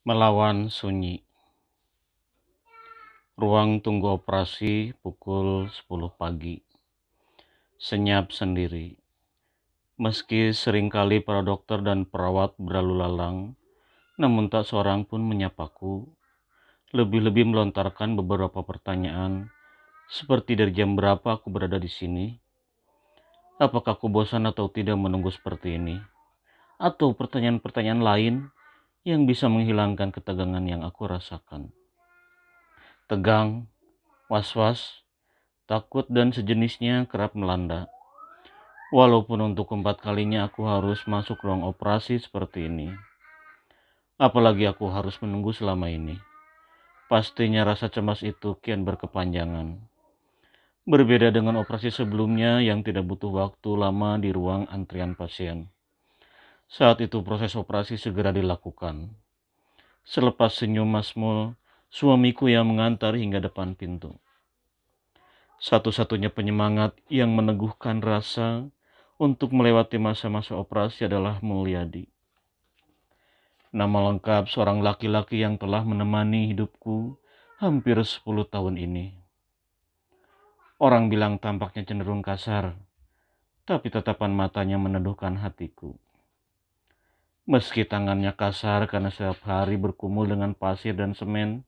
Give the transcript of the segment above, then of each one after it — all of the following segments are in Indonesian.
Melawan sunyi. Ruang tunggu operasi pukul 10 pagi. Senyap sendiri. Meski seringkali para dokter dan perawat berlalu lalang, namun tak seorang pun menyapaku. Lebih-lebih melontarkan beberapa pertanyaan, seperti dari jam berapa aku berada di sini? Apakah aku bosan atau tidak menunggu seperti ini? Atau pertanyaan-pertanyaan lain yang bisa menghilangkan ketegangan yang aku rasakan. Tegang, was-was, takut dan sejenisnya kerap melanda. Walaupun untuk keempat kalinya aku harus masuk ruang operasi seperti ini. Apalagi aku harus menunggu selama ini. Pastinya rasa cemas itu kian berkepanjangan. Berbeda dengan operasi sebelumnya yang tidak butuh waktu lama di ruang antrian pasien. Saat itu proses operasi segera dilakukan. Selepas senyum Masmul, suamiku yang mengantar hingga depan pintu. Satu-satunya penyemangat yang meneguhkan rasa untuk melewati masa-masa operasi adalah Mulyadi. Nama lengkap seorang laki-laki yang telah menemani hidupku hampir 10 tahun ini. Orang bilang tampaknya cenderung kasar, tapi tatapan matanya meneduhkan hatiku. Meski tangannya kasar karena setiap hari berkumul dengan pasir dan semen,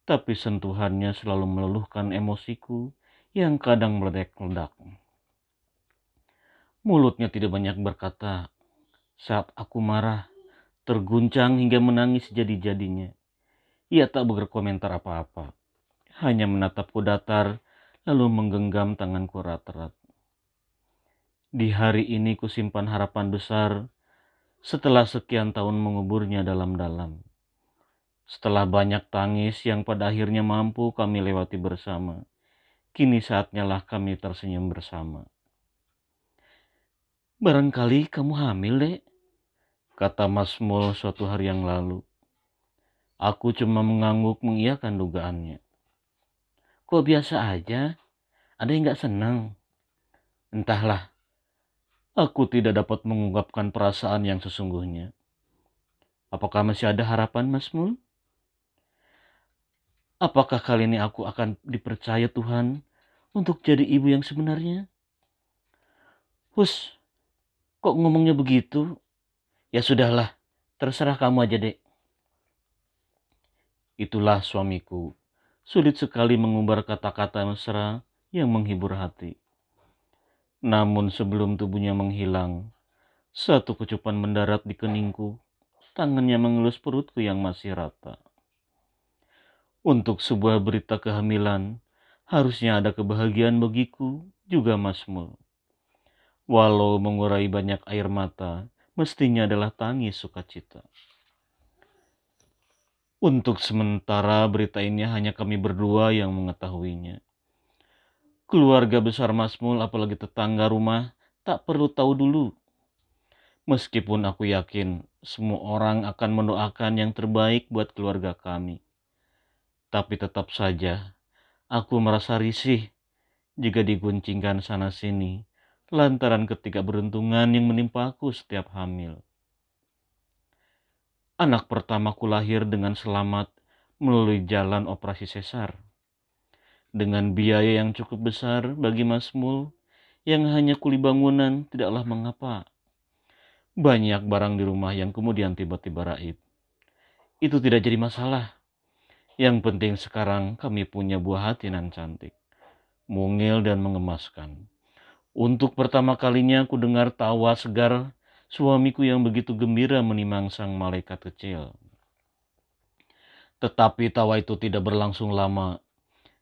tapi sentuhannya selalu meluluhkan emosiku yang kadang meledak-ledak. Mulutnya tidak banyak berkata. Saat aku marah, terguncang hingga menangis jadi-jadinya. Ia tak berkomentar apa-apa, hanya menatapku datar, lalu menggenggam tanganku erat-erat. Di hari ini kusimpan harapan besar, setelah sekian tahun menguburnya dalam-dalam. Setelah banyak tangis yang pada akhirnya mampu kami lewati bersama, kini saatnya lah kami tersenyum bersama. Barangkali kamu hamil, Dek, kata Mas Mul suatu hari yang lalu. Aku cuma mengangguk mengiyakan dugaannya. Kok biasa aja? Ada yang gak senang? Entahlah, aku tidak dapat mengungkapkan perasaan yang sesungguhnya. Apakah masih ada harapan, Mas Mul? Apakah kali ini aku akan dipercaya Tuhan untuk jadi ibu yang sebenarnya? Hus, kok ngomongnya begitu? Ya sudahlah, terserah kamu aja, Dek. Itulah suamiku. Sulit sekali mengumbar kata-kata mesra yang menghibur hati. Namun sebelum tubuhnya menghilang, satu kecupan mendarat di keningku. Tangannya mengelus perutku yang masih rata. Untuk sebuah berita kehamilan, harusnya ada kebahagiaan bagiku juga Masmul. Walau mengurai banyak air mata, mestinya adalah tangis sukacita. Untuk sementara berita ini hanya kami berdua yang mengetahuinya. Keluarga besar Masmul apalagi tetangga rumah tak perlu tahu dulu. Meskipun aku yakin semua orang akan mendoakan yang terbaik buat keluarga kami. Tapi tetap saja aku merasa risih jika diguncingkan sana-sini lantaran ketidakberuntungan yang menimpaku setiap hamil. Anak pertamaku lahir dengan selamat melalui jalan operasi sesar. Dengan biaya yang cukup besar bagi Masmul yang hanya kuli bangunan tidaklah mengapa. Banyak barang di rumah yang kemudian tiba-tiba raib. Itu tidak jadi masalah. Yang penting sekarang kami punya buah hati nan cantik, mungil dan mengemaskan. Untuk pertama kalinya aku dengar tawa segar suamiku yang begitu gembira menimang sang malaikat kecil. Tetapi tawa itu tidak berlangsung lama.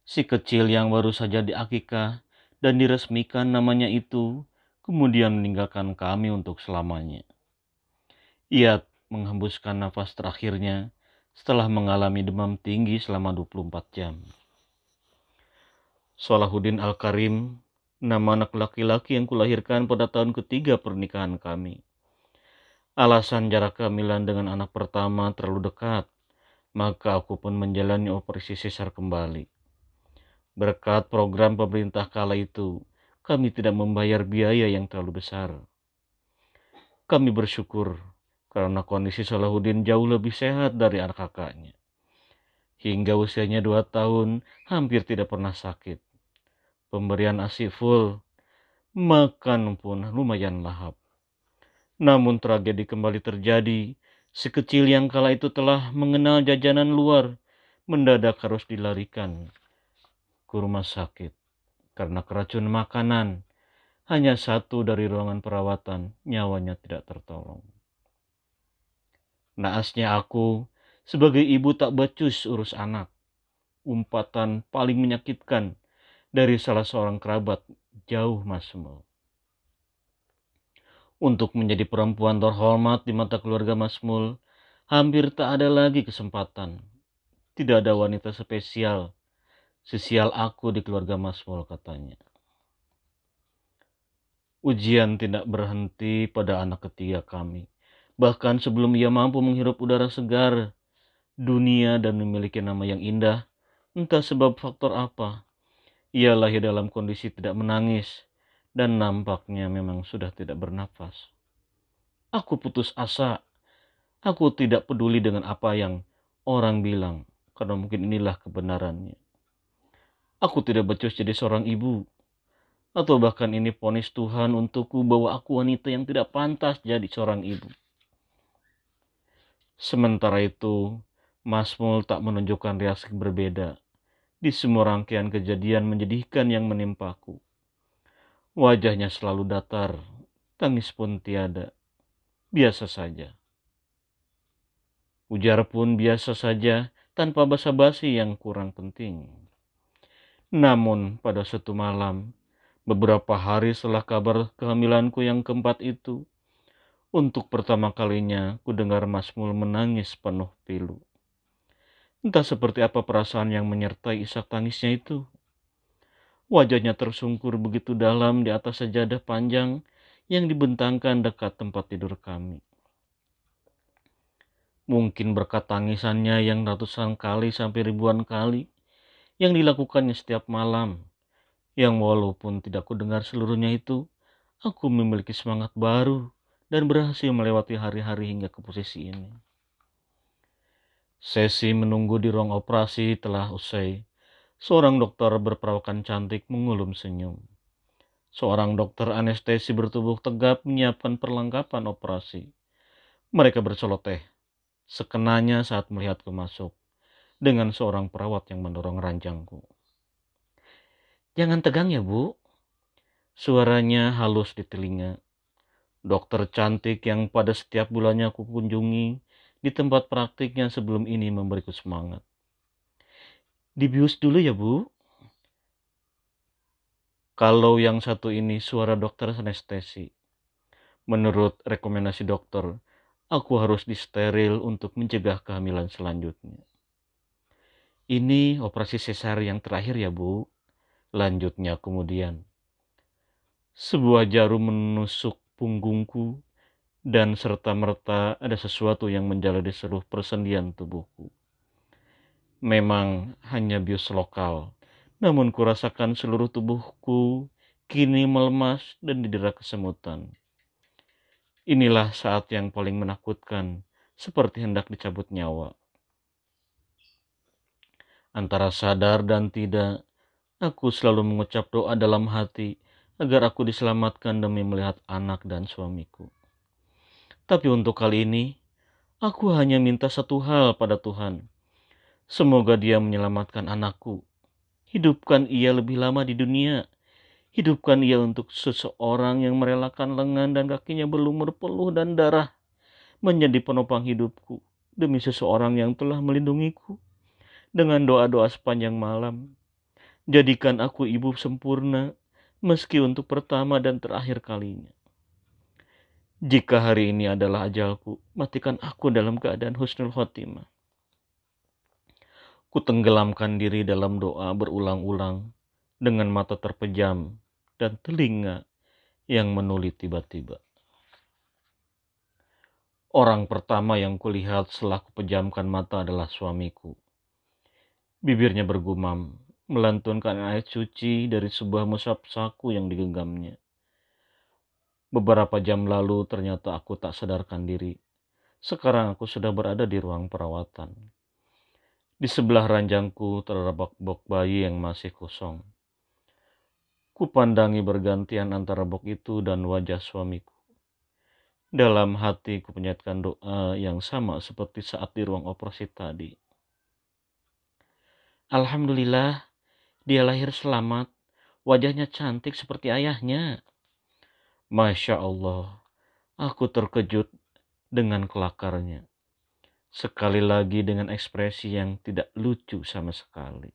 Si kecil yang baru saja diakikah dan diresmikan namanya itu kemudian meninggalkan kami untuk selamanya. Ia menghembuskan nafas terakhirnya setelah mengalami demam tinggi selama 24 jam. Salahuddin Al-Karim, nama anak laki-laki yang kulahirkan pada tahun ketiga pernikahan kami. Alasan jarak kehamilan dengan anak pertama terlalu dekat, maka aku pun menjalani operasi sesar kembali. Berkat program pemerintah kala itu, kami tidak membayar biaya yang terlalu besar. Kami bersyukur karena kondisi Salahuddin jauh lebih sehat dari anak kakaknya. Hingga usianya 2 tahun, hampir tidak pernah sakit. Pemberian ASI full, makan pun lumayan lahap. Namun tragedi kembali terjadi. Si kecil yang kala itu telah mengenal jajanan luar, mendadak harus dilarikan ke rumah sakit karena keracun makanan. Hanya satu dari ruangan perawatan, nyawanya tidak tertolong. Naasnya aku, sebagai ibu tak becus urus anak. Umpatan paling menyakitkan dari salah seorang kerabat jauh Masmul. Untuk menjadi perempuan terhormat di mata keluarga Masmul, hampir tak ada lagi kesempatan. Tidak ada wanita spesial, sesial aku di keluarga Masmul, katanya. Ujian tidak berhenti pada anak ketiga kami. Bahkan sebelum ia mampu menghirup udara segar, dunia dan memiliki nama yang indah, entah sebab faktor apa, ia lahir dalam kondisi tidak menangis, dan nampaknya memang sudah tidak bernafas. Aku putus asa. Aku tidak peduli dengan apa yang orang bilang, karena mungkin inilah kebenarannya. Aku tidak becus jadi seorang ibu, atau bahkan ini vonis Tuhan untukku bahwa aku wanita yang tidak pantas jadi seorang ibu. Sementara itu, Masmul tak menunjukkan reaksi berbeda di semua rangkaian kejadian menyedihkan yang menimpaku. Wajahnya selalu datar, tangis pun tiada, biasa saja. Ujar pun biasa saja, tanpa basa-basi yang kurang penting. Namun pada suatu malam, beberapa hari setelah kabar kehamilanku yang keempat itu, untuk pertama kalinya ku dengar Masmul menangis penuh pilu. Entah seperti apa perasaan yang menyertai isak tangisnya itu. Wajahnya tersungkur begitu dalam di atas sajadah panjang yang dibentangkan dekat tempat tidur kami. Mungkin berkat tangisannya yang ratusan kali sampai ribuan kali, yang dilakukannya setiap malam, yang walaupun tidak kudengar seluruhnya itu, aku memiliki semangat baru dan berhasil melewati hari-hari hingga ke posisi ini. Sesi menunggu di ruang operasi telah usai. Seorang dokter berperawakan cantik mengulum senyum. Seorang dokter anestesi bertubuh tegap menyiapkan perlengkapan operasi. Mereka berceloteh sekenanya saat melihatku masuk dengan seorang perawat yang mendorong ranjangku. "Jangan tegang ya, Bu." Suaranya halus di telinga. Dokter cantik yang pada setiap bulannya aku kunjungi di tempat praktiknya sebelum ini memberiku semangat. "Dibius dulu ya, Bu." Kalau yang satu ini suara dokter anestesi. Menurut rekomendasi dokter, aku harus disteril untuk mencegah kehamilan selanjutnya. "Ini operasi sesar yang terakhir ya, Bu," lanjutnya kemudian. Sebuah jarum menusuk punggungku dan serta-merta ada sesuatu yang menjalar di seluruh persendian tubuhku. Memang hanya bius lokal, namun kurasakan seluruh tubuhku kini melemas dan didera kesemutan. Inilah saat yang paling menakutkan, seperti hendak dicabut nyawa. Antara sadar dan tidak, aku selalu mengucap doa dalam hati agar aku diselamatkan demi melihat anak dan suamiku. Tapi untuk kali ini, aku hanya minta satu hal pada Tuhan. Semoga Dia menyelamatkan anakku. Hidupkan ia lebih lama di dunia. Hidupkan ia untuk seseorang yang merelakan lengan dan kakinya berlumur peluh dan darah menjadi penopang hidupku demi seseorang yang telah melindungiku. Dengan doa-doa sepanjang malam, jadikan aku ibu sempurna meski untuk pertama dan terakhir kalinya. Jika hari ini adalah ajalku, matikan aku dalam keadaan husnul khotimah. Kutenggelamkan diri dalam doa berulang-ulang dengan mata terpejam dan telinga yang menuli tiba-tiba. Orang pertama yang kulihat setelah kupejamkan mata adalah suamiku. Bibirnya bergumam, melantunkan ayat suci dari sebuah mushaf saku yang digenggamnya. Beberapa jam lalu ternyata aku tak sadarkan diri. Sekarang aku sudah berada di ruang perawatan. Di sebelah ranjangku terdapat box bayi yang masih kosong. Kupandangi bergantian antara box itu dan wajah suamiku. Dalam hati kupanjatkan doa yang sama seperti saat di ruang operasi tadi. Alhamdulillah, dia lahir selamat. Wajahnya cantik seperti ayahnya. Masya Allah, aku terkejut dengan kelakarnya. Sekali lagi dengan ekspresi yang tidak lucu sama sekali.